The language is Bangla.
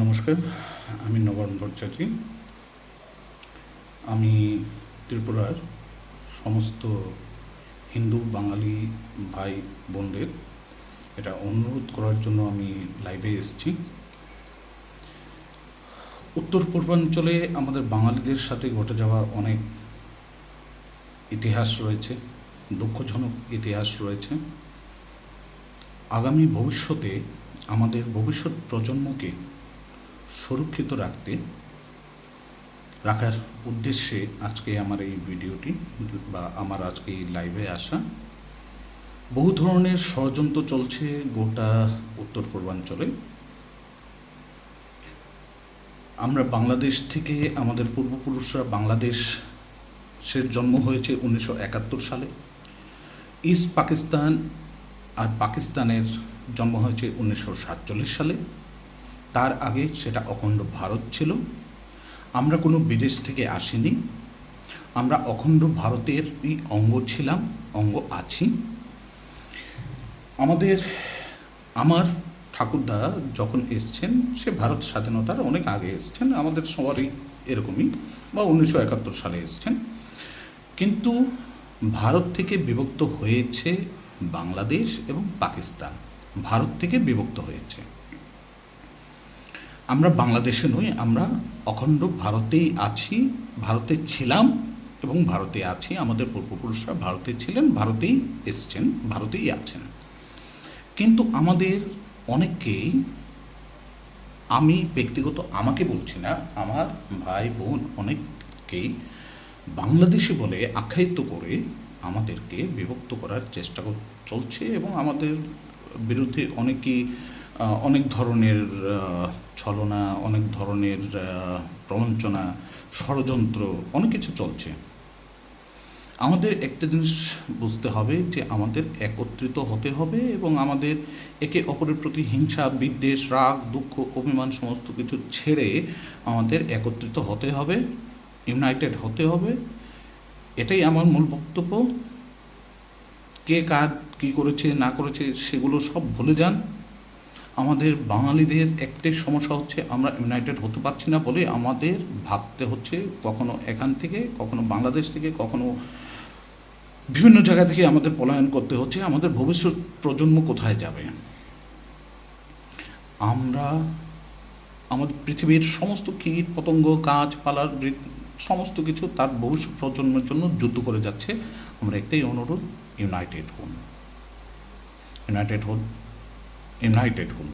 নমস্কার, আমি নবায়ন ভট্টাচার্য। আমি ত্রিপুরার সমস্ত হিন্দু বাঙালি ভাই বোনদের এটা অনুরোধ করার জন্য আমি লাইভে এসেছি। উত্তর পূর্বাঞ্চলে আমাদের বাঙালিদের সাথে ঘটে যাওয়া অনেক ইতিহাস রয়েছে, দুঃখজনক ইতিহাস রয়েছে। আগামী ভবিষ্যতে আমাদের ভবিষ্যৎ প্রজন্মকে সুরক্ষিত রাখার উদ্দেশ্যে আজকে আমার এই ভিডিওটি বা আমার আজকে এই লাইভে আসা। বহু ধরনের ষড়যন্ত্র চলছে গোটা উত্তর পূর্বাঞ্চলে। আমরা বাংলাদেশ থেকে, আমাদের পূর্বপুরুষরা বাংলাদেশের জন্ম হয়েছে 1971 সালে। ইস্ট পাকিস্তান আর পাকিস্তানের জন্ম হয়েছে 1947 সালে। তার আগে সেটা অখণ্ড ভারত ছিল। আমরা কোনো বিদেশ থেকে আসিনি, আমরা অখণ্ড ভারতেরই অঙ্গ ছিলাম, অঙ্গ আছি। আমার ঠাকুরদা যখন এসছেন, সে ভারত স্বাধীনতার অনেক আগে এসছেন, আমাদের সবারই এরকমই, বা 1971 সালে এসছেন। কিন্তু ভারত থেকে বিভক্ত হয়েছে বাংলাদেশ এবং পাকিস্তান, ভারত থেকে বিভক্ত হয়েছে। আমরা বাংলাদেশে নই, আমরা অখণ্ড ভারতেই আছি, ভারতে ছিলাম এবং ভারতে আছি। আমাদের পূর্বপুরুষরা ভারতে ছিলেন, ভারতেই এসছেন, ভারতেই আছেন। কিন্তু আমাদের অনেককেই, আমি ব্যক্তিগত আমাকে বলছি না, আমার ভাই বোন অনেককেই বাংলাদেশি বলে আখ্যায়িত করে আমাদেরকে বিভক্ত করার চেষ্টা চলছে এবং আমাদের বিরুদ্ধে অনেক ধরনের ছলনা, অনেক ধরনের প্রবঞ্চনা, ষড়যন্ত্র, অনেক কিছু চলছে। আমাদের একটা জিনিস বুঝতে হবে যে আমাদের একত্রিত হতে হবে এবং আমাদের একে অপরের প্রতি হিংসা, বিদ্বেষ, রাগ, দুঃখ, অভিমান সমস্ত কিছু ছেড়ে আমাদের একত্রিত হতে হবে, ইউনাইটেড হতে হবে। এটাই আমার মূল বক্তব্য। কে কার কী করেছে না করেছে সেগুলো সব ভুলে যান। আমাদের বাঙালিদের একটাই সমস্যা হচ্ছে, আমরা ইউনাইটেড হতে পারছি না বলে আমাদের ভাবতে হচ্ছে কখনো এখান থেকে, কখনো বাংলাদেশ থেকে, কখনো বিভিন্ন জায়গা থেকে আমাদের পলায়ন করতে হচ্ছে। আমাদের ভবিষ্যৎ প্রজন্ম কোথায় যাবে? আমরা আমাদের পৃথিবীর সমস্ত কীট পতঙ্গ, গাছপালার সমস্ত কিছু তার ভবিষ্যৎ প্রজন্মের জন্য যুদ্ধ করে যাচ্ছে। আমরা একটাই অনুরোধ, ইউনাইটেড হন, ইউনাইটেড হন, ইউনাইটেড হন।